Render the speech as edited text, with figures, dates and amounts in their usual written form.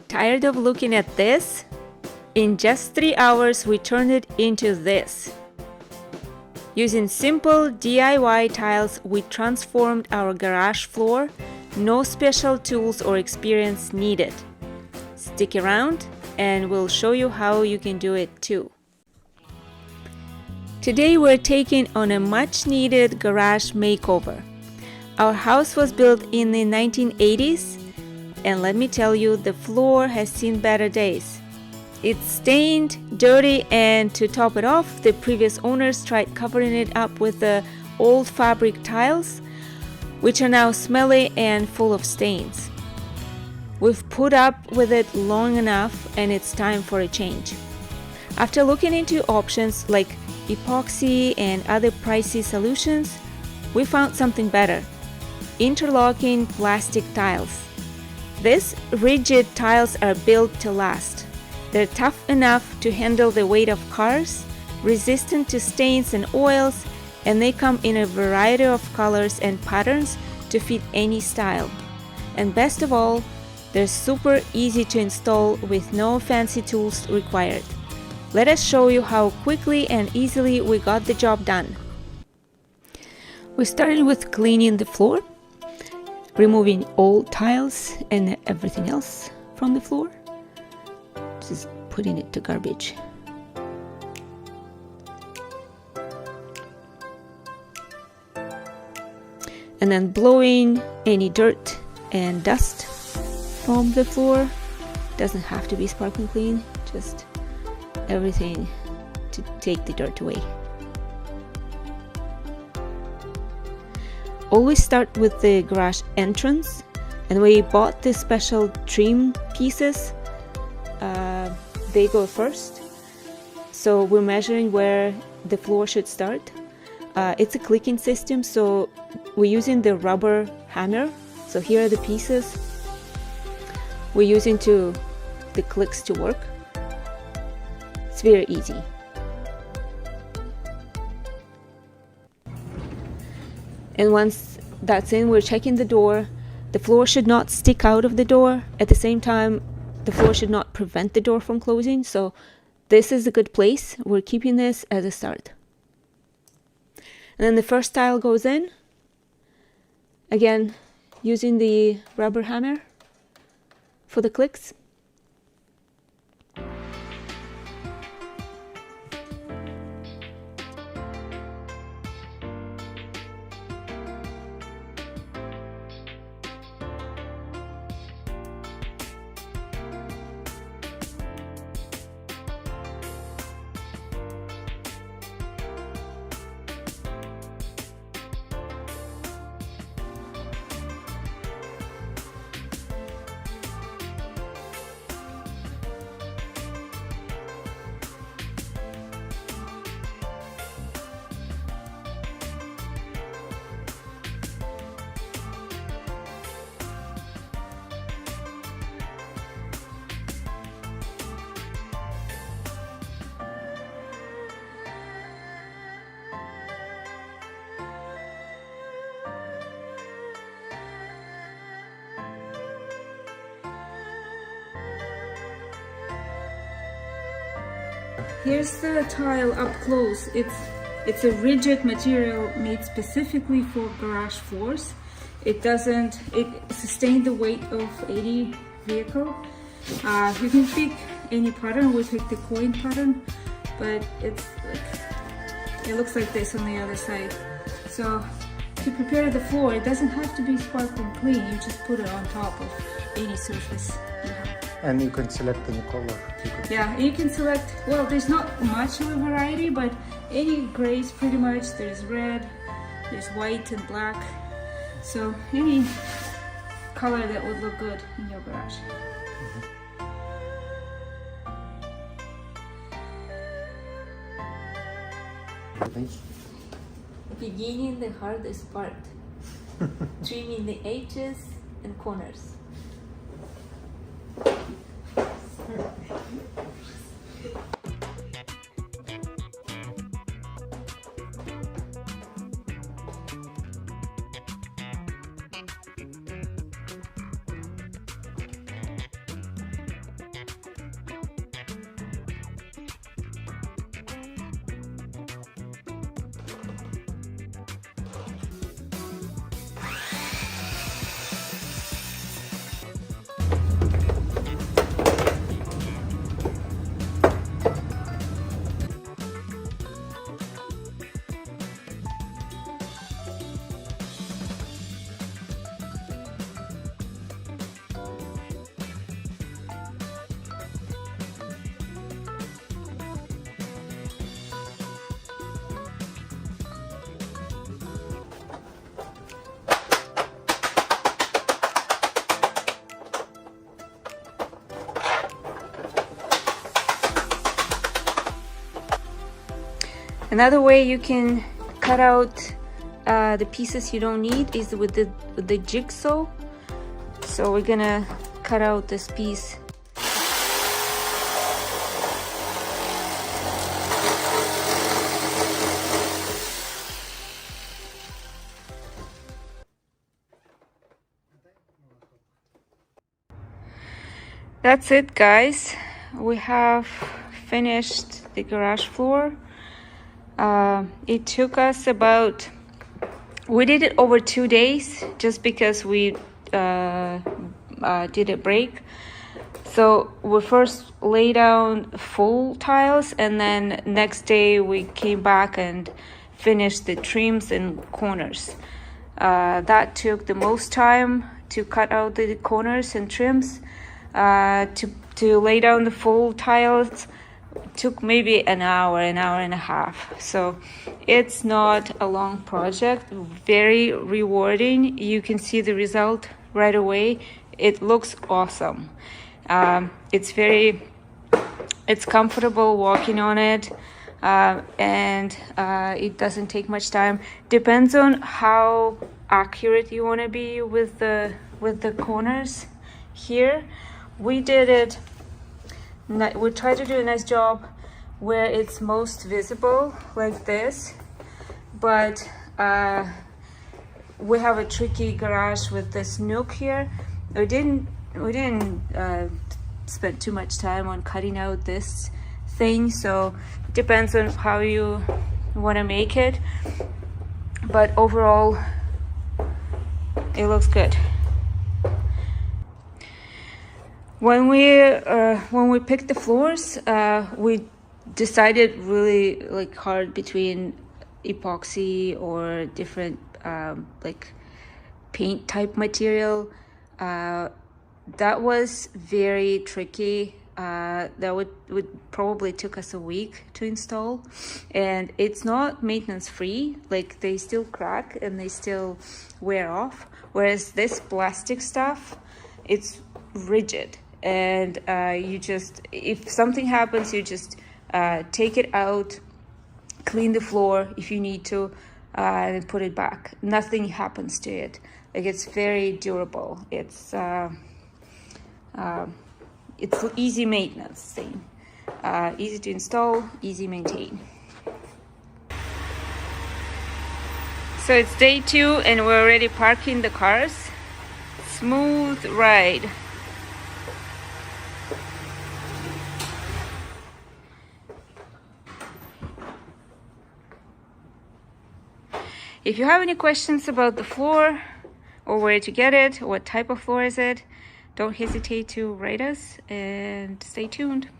Tired of looking at this? In just 3 hours, we turned it into this. Using simple DIY tiles, we transformed our garage floor. No special tools or experience needed. Stick around and we'll show you how you can do it too. Today we're taking on a much needed garage makeover. Our house was built in the 1980s, and let me tell you, the floor has seen better days. It's stained, dirty, and to top it off, the previous owners tried covering it up with the old fabric tiles, which are now smelly and full of stains. We've put up with it long enough, and it's time for a change. After looking into options like epoxy and other pricey solutions, we found something better: interlocking plastic tiles. These rigid tiles are built to last. They're tough enough to handle the weight of cars, resistant to stains and oils, and they come in a variety of colors and patterns to fit any style. And best of all, they're super easy to install with no fancy tools required. Let us show you how quickly and easily we got the job done. We started with cleaning the floor, removing old tiles and everything else from the floor. Just putting it to garbage. And then blowing any dirt and dust from the floor. Doesn't have to be sparkling clean, just everything to take the dirt away. Always start with the garage entrance, and we bought the special trim pieces. They go first, so we're measuring where the floor should start. It's a clicking system, so we're using the rubber hammer. So here are the pieces we're using the clicks to work. It's very easy. And once that's in, we're checking the door. The floor should not stick out of the door. At the same time, the floor should not prevent the door from closing. So this is a good place. We're keeping this as a start. And then the first tile goes in. Again, using the rubber hammer for the clicks. Here's the tile up close. It's a rigid material made specifically for garage floors. It sustains the weight of any vehicle. You can pick any pattern. We picked the coin pattern, but it looks like this on the other side. So to prepare the floor, it doesn't have to be sparkling clean. You just put it on top of any surface you have. And you can select any color. Yeah, you can select, well, there's not much of a variety, but any grays pretty much. There's red, there's white and black. So any color that would look good in your garage. Beginning the hardest part. Trimming the edges and corners. Another way you can cut out the pieces you don't need is with the jigsaw. So we're gonna cut out this piece. That's it, guys. We have finished the garage floor. It took us we did it over 2 days just because we did a break. So we first laid down full tiles, and then next day we came back and finished the trims and corners. That took the most time to cut out the corners and trims. To lay down the full tiles took maybe an hour and a half. So it's not a long project, very rewarding. You can see the result right away. It looks awesome. It's comfortable walking on it, and it doesn't take much time. Depends on how accurate you want to be with the corners here. We tried to do a nice job where it's most visible, like this, but we have a tricky garage with this nook here. We didn't spend too much time on cutting out this thing, so it depends on how you want to make it, but overall it looks good. When we picked the floors, we decided really hard between epoxy or different paint type material. That was very tricky. That would probably took us a week to install, and it's not maintenance free. Like, they still crack and they still wear off, whereas this plastic stuff, it's rigid. And if something happens, you just take it out, clean the floor if you need to, and put it back. Nothing happens to it. Like, it's very durable. It's easy maintenance thing. Easy to install, easy maintain. So it's day 2 and we're already parking the cars. Smooth ride. If you have any questions about the floor or where to get it, what type of floor is it, don't hesitate to write us, and stay tuned.